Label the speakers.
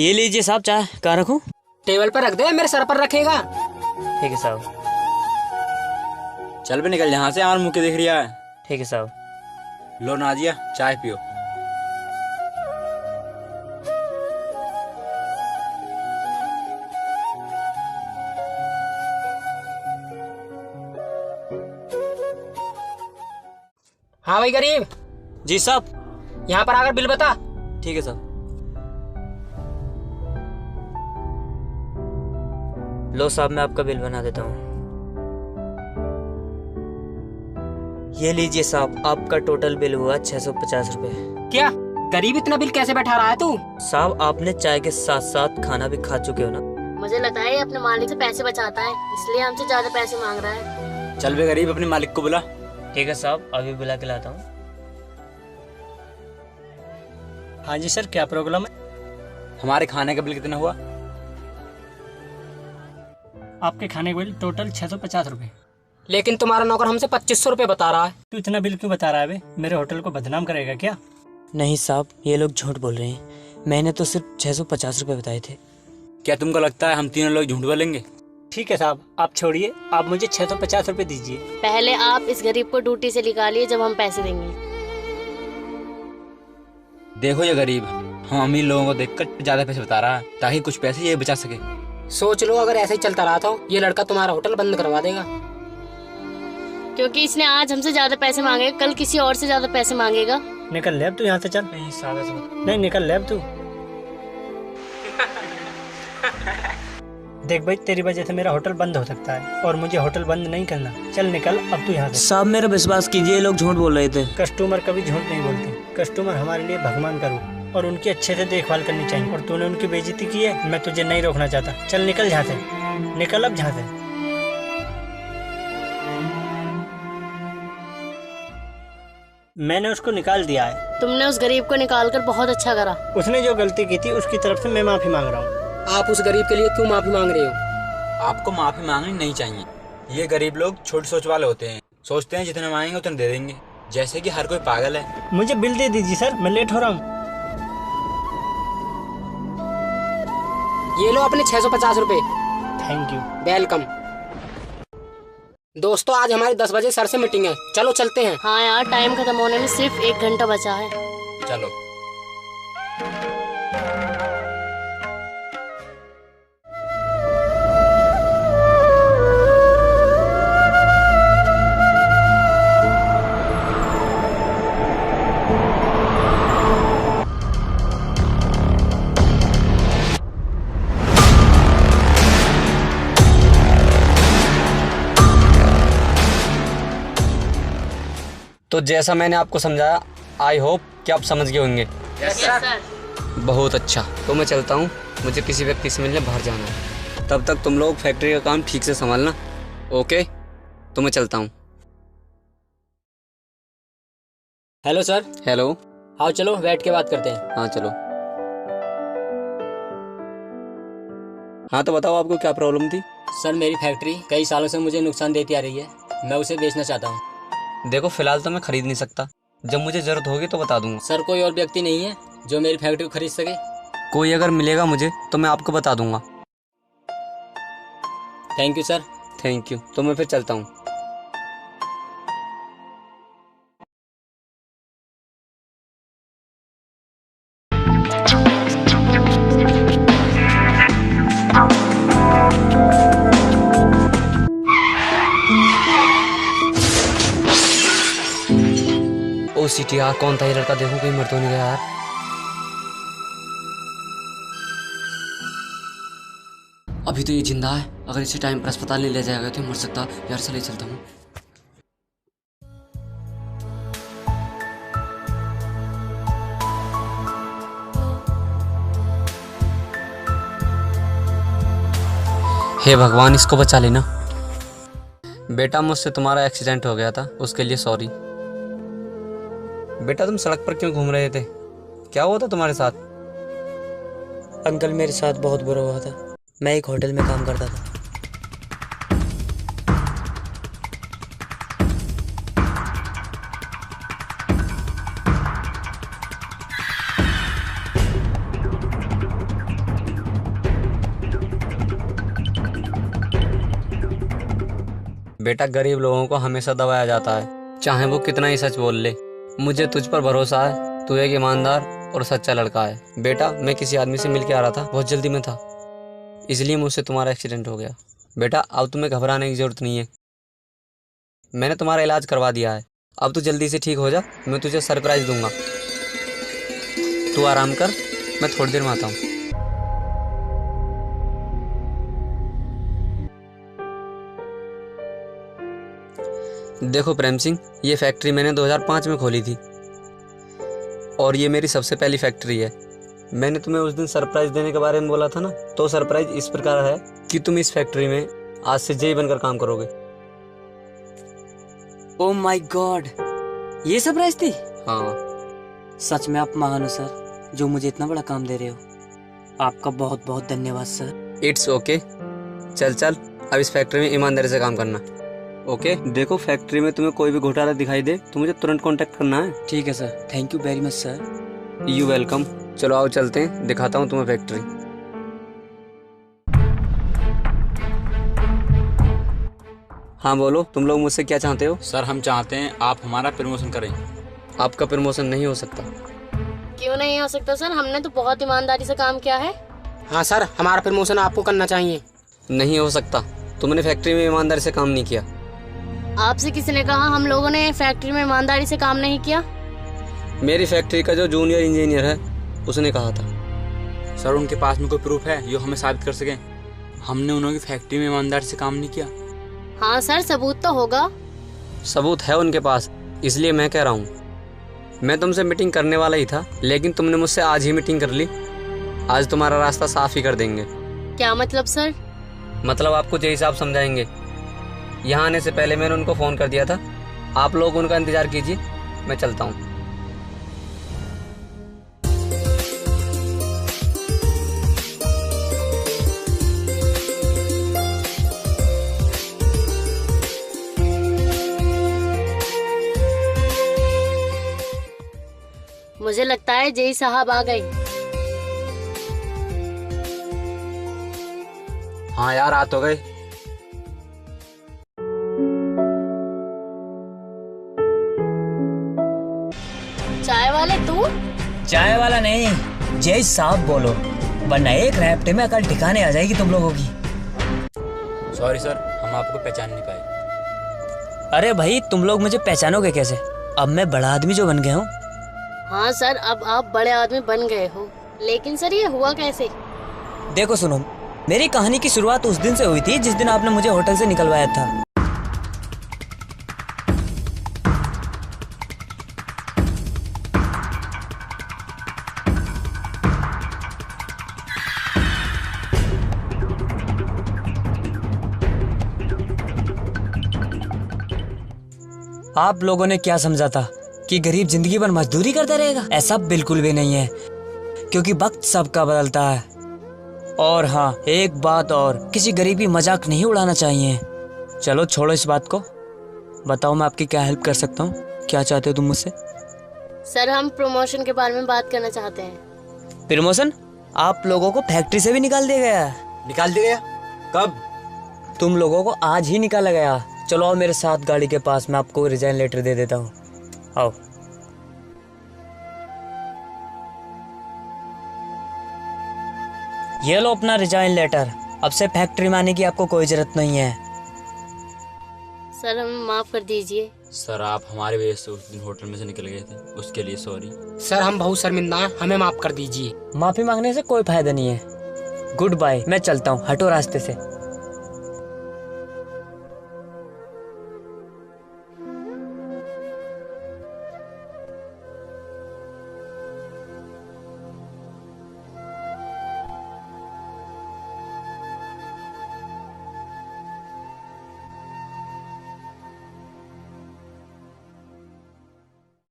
Speaker 1: ये लीजिए साहब, चाय कहाँ रखूं?
Speaker 2: टेबल पर रख दे, मेरे सर पर रखेगा।
Speaker 1: ठीक है साहब।
Speaker 3: चल भी निकल यहाँ से, हमारे मुँह के दिख रही है।
Speaker 1: ठीक है साहब।
Speaker 3: लो नाजिया, चाय पियो।
Speaker 2: हाँ भाई गरीब,
Speaker 1: जी साहब।
Speaker 2: यहाँ पर आकर बिल बता।
Speaker 1: ठीक है साहब। लो साहब, मैं आपका बिल बना देता हूँ। ये लीजिए साहब, आपका टोटल बिल हुआ 650 रुपए।
Speaker 2: क्या गरीब, इतना बिल कैसे बैठा रहा है तू?
Speaker 1: साहब, आपने चाय के साथ साथ खाना भी खा चुके हो ना।
Speaker 4: मुझे लगता है ये अपने मालिक से पैसे बचाता है, इसलिए हमसे ज्यादा पैसे मांग रहा है।
Speaker 3: चल भी गरीब, अपने मालिक को बुला।
Speaker 1: ठीक है साहब, अभी बुला के लाता हूँ।
Speaker 5: हाँ जी सर, क्या प्रॉब्लम है?
Speaker 3: हमारे खाने का बिल कितना हुआ?
Speaker 5: आपके खाने का बिल टोटल 650 रुपए।
Speaker 2: लेकिन तुम्हारा नौकर हमसे 2500 रुपए बता रहा है।
Speaker 5: तू इतना बिल क्यों बता रहा है बे? मेरे होटल को बदनाम करेगा क्या?
Speaker 1: नहीं साहब, ये लोग झूठ बोल रहे हैं। मैंने तो सिर्फ 650 रुपए बताए थे।
Speaker 3: क्या तुमको लगता है हम तीनों लोग झूठ बोलेंगे?
Speaker 5: ठीक है साहब, आप छोड़िए, आप मुझे 650 रुपए दीजिए।
Speaker 4: पहले आप इस गरीब को ड्यूटी से निकालिए, जब हम पैसे देंगे।
Speaker 3: देखो ये गरीब, हम अमीर लोगों को देखकर ज्यादा पैसे बता रहा है ताकि कुछ पैसे ये बचा सके।
Speaker 2: सोच लो, अगर ऐसे ही चलता रहा तो ये लड़का तुम्हारा होटल बंद करवा देगा।
Speaker 4: क्योंकि इसने आज हमसे ज्यादा पैसे मांगे, कल किसी और से ज्यादा पैसे मांगेगा।
Speaker 5: निकल ले अब तू यहाँ से, चल।
Speaker 1: नहीं साहब, ऐसा मत।
Speaker 5: नहीं, निकल ले अब तू। देख भाई, तेरी वजह से मेरा होटल बंद हो सकता है और मुझे होटल बंद नहीं करना। चल निकल अब तू यहाँ से।
Speaker 1: साहब, मेरा विश्वास कीजिए, ये लोग झूठ बोल रहे थे।
Speaker 5: कस्टमर कभी झूठ नहीं बोलते। कस्टमर हमारे लिए भगवान का रूप, और उनकी अच्छे से देखभाल करनी चाहिए। और तूने उनकी बेइज्जती की है, मैं तुझे नहीं रोकना चाहता। चल निकल यहाँ से, निकल अब यहाँ से। मैंने उसको निकाल दिया है।
Speaker 4: तुमने उस गरीब को निकालकर बहुत अच्छा करा।
Speaker 5: उसने जो गलती की थी उसकी तरफ से मैं माफी मांग रहा हूँ।
Speaker 2: आप उस गरीब के लिए क्यों माफी मांग रहे हो?
Speaker 3: आपको माफी मांगनी नहीं चाहिए। ये गरीब लोग छोटी सोच वाले होते हैं, सोचते हैं जितने मांगेंगे उतने दे देंगे, जैसे कि हर कोई पागल है।
Speaker 5: मुझे बिल दे दीजिए सर, मैं लेट हो रहा हूँ।
Speaker 2: ये लो अपने 650 रुपए।
Speaker 5: Thank you.
Speaker 2: वेलकम। दोस्तों, आज हमारी 10 बजे सर से मीटिंग है, चलो चलते हैं।
Speaker 4: हाँ यार, टाइम खत्म होने में सिर्फ 1 घंटा बचा है।
Speaker 3: चलो।
Speaker 6: तो जैसा मैंने आपको समझाया, आई होप कि आप समझ गए होंगे।
Speaker 4: Yes sir.
Speaker 6: बहुत अच्छा, तो मैं चलता हूँ, मुझे किसी व्यक्ति से मिलने बाहर जाना है। तब तक तुम लोग फैक्ट्री का काम ठीक से संभालना। ओके, तो मैं चलता हूँ।
Speaker 2: Hello sir.
Speaker 6: हेलो।
Speaker 2: आओ चलो बैठ के बात करते हैं।
Speaker 6: हाँ चलो। हाँ तो बताओ, आपको क्या प्रॉब्लम थी?
Speaker 2: सर, मेरी फैक्ट्री कई सालों से मुझे नुकसान देती आ रही है, मैं उसे बेचना चाहता हूँ।
Speaker 6: देखो, फिलहाल तो मैं खरीद नहीं सकता, जब मुझे जरूरत होगी तो बता दूंगा।
Speaker 2: सर, कोई और व्यक्ति नहीं है जो मेरी फैक्ट्री को खरीद सके?
Speaker 6: कोई अगर मिलेगा मुझे तो मैं आपको बता दूंगा।
Speaker 2: Thank you sir.
Speaker 6: Thank you, तो मैं फिर चलता हूँ। ओ सिटी यार, कौन था ये लड़का? देखो कहीं मर तो नहीं गया यार। अभी तो ये जिंदा है, अगर इसे टाइम पर अस्पताल नहीं ले जाएगा तो मर सकता यार। चले चलता हूँ। हे भगवान, इसको बचा लेना। बेटा, मुझसे तुम्हारा एक्सीडेंट हो गया था, उसके लिए सॉरी। बेटा, तुम सड़क पर क्यों घूम रहे थे? क्या हुआ था तुम्हारे साथ?
Speaker 1: अंकल, मेरे साथ बहुत बुरा हुआ था। मैं एक होटल में काम करता था।
Speaker 6: बेटा, गरीब लोगों को हमेशा दबाया जाता है, चाहे वो कितना ही सच बोल ले। मुझे तुझ पर भरोसा है, तू एक ईमानदार और सच्चा लड़का है। बेटा, मैं किसी आदमी से मिल के आ रहा था, बहुत जल्दी में था, इसलिए मुझसे तुम्हारा एक्सीडेंट हो गया। बेटा, अब तुम्हें घबराने की जरूरत नहीं है, मैंने तुम्हारा इलाज करवा दिया है। अब तू जल्दी से ठीक हो जा, मैं तुझे सरप्राइज दूंगा। तू आराम कर, मैं थोड़ी देर में आता हूँ। देखो प्रेम सिंह, ये फैक्ट्री मैंने 2005 में खोली थी और ये मेरी सबसे पहली फैक्ट्री है। मैंने तुम्हें उस दिन सरप्राइज देने के बारे में बोला था ना, तो सरप्राइज इस प्रकार है कि तुम इस फैक्ट्री में आज से जेई बनकर काम करोगे।
Speaker 1: ओह माय गॉड, ये सरप्राइज थी?
Speaker 6: हाँ।
Speaker 1: सच में आप महान हो सर, जो मुझे इतना बड़ा काम दे रहे हो। आपका बहुत बहुत धन्यवाद सर।
Speaker 6: It's okay. चल चल, अब इस फैक्ट्री में ईमानदारी से काम करना। ओके। देखो, फैक्ट्री में तुम्हें कोई भी घोटाला दिखाई दे तो मुझे तुरंत कांटेक्ट करना है।
Speaker 1: ठीक है sir, thank you very much sir.
Speaker 6: You welcome. चलो आओ चलते हैं, दिखाता हूँ तुम्हें फैक्ट्री। हाँ बोलो, तुम लोग मुझसे क्या चाहते हो?
Speaker 3: सर, हम चाहते हैं आप हमारा प्रमोशन करें।
Speaker 6: आपका प्रमोशन नहीं हो सकता।
Speaker 4: क्यों नहीं हो सकता सर? हमने तो बहुत ईमानदारी से काम किया है।
Speaker 7: हाँ सर, हमारा प्रमोशन आपको करना चाहिए।
Speaker 6: नहीं हो सकता, तुमने फैक्ट्री में ईमानदारी से काम नहीं किया।
Speaker 4: आपसे किसने कहा हम लोगों ने फैक्ट्री में ईमानदारी से काम नहीं किया?
Speaker 6: मेरी फैक्ट्री का जो जूनियर इंजीनियर है उसने कहा था।
Speaker 3: सर, उनके पास में कोई प्रूफ है जो हमें साबित कर सके हमने उन्होंने फैक्ट्री में ईमानदारी से काम नहीं किया?
Speaker 4: हाँ सर, सबूत तो होगा।
Speaker 6: सबूत है उनके पास, इसलिए मैं कह रहा हूँ। मैं तुमसे मीटिंग करने वाला ही था, लेकिन तुमने मुझसे आज ही मीटिंग कर ली। आज तुम्हारा रास्ता साफ ही कर देंगे।
Speaker 4: क्या मतलब सर?
Speaker 6: मतलब आपको जय साहब समझाएंगे। यहाँ आने से पहले मैंने उनको फ़ोन कर दिया था। आप लोग उनका इंतज़ार कीजिए, मैं चलता हूँ।
Speaker 4: मुझे लगता है जय साहब आ गए।
Speaker 3: हाँ यार, आ तो गए।
Speaker 4: चाय वाले तू?
Speaker 8: चाय वाला नहीं, जय साहब बोलो, वरना एक रैप्टे में अकल ठिकाने आ जाएगी तुम लोगों की।
Speaker 3: सॉरी सर, हम आपको पहचान नहीं पाए।
Speaker 8: अरे भाई, तुम लोग मुझे पहचानोगे कैसे? अब मैं बड़ा आदमी जो बन गया हूँ।
Speaker 4: हाँ सर, अब आप बड़े आदमी बन गए हो, लेकिन सर ये हुआ कैसे?
Speaker 8: देखो सुनो, मेरी कहानी की शुरुआत उस दिन से हुई थी जिस दिन आपने मुझे होटल से निकलवाया था। आप लोगों ने क्या समझा था कि गरीब जिंदगी भर मजदूरी करता रहेगा? ऐसा बिल्कुल भी नहीं है, क्योंकि वक्त सबका बदलता है। और हाँ, एक बात और, किसी गरीब की मजाक नहीं उड़ाना चाहिए। चलो छोड़ो इस बात को, बताओ मैं आपकी क्या हेल्प कर सकता हूँ? क्या चाहते हो तुम मुझसे?
Speaker 4: सर, हम प्रमोशन के बारे में बात करना चाहते हैं।
Speaker 8: प्रमोशन? आप लोगों को फैक्ट्री से भी निकाल दिया गया?
Speaker 3: निकाल दिया गया? कब?
Speaker 8: तुम लोगों को आज ही निकाला गया। चलो आओ मेरे साथ गाड़ी के पास, मैं आपको रिजाइन लेटर दे देता हूँ। आओ। ये लो अपना रिजाइन लेटर। अब से फैक्ट्री में आने की आपको कोई जरूरत नहीं है।
Speaker 4: सर, हमें माफ कर दीजिए।
Speaker 3: सर, आप हमारे वजह से उस दिन होटल में से निकल गए थे, उसके लिए सॉरी।
Speaker 7: सर, हम बहुत शर्मिंदा हैं, हमें माफ कर दीजिए।
Speaker 8: माफी मांगने से कोई फायदा नहीं है। गुड बाय, मैं चलता हूँ, हटो रास्ते से।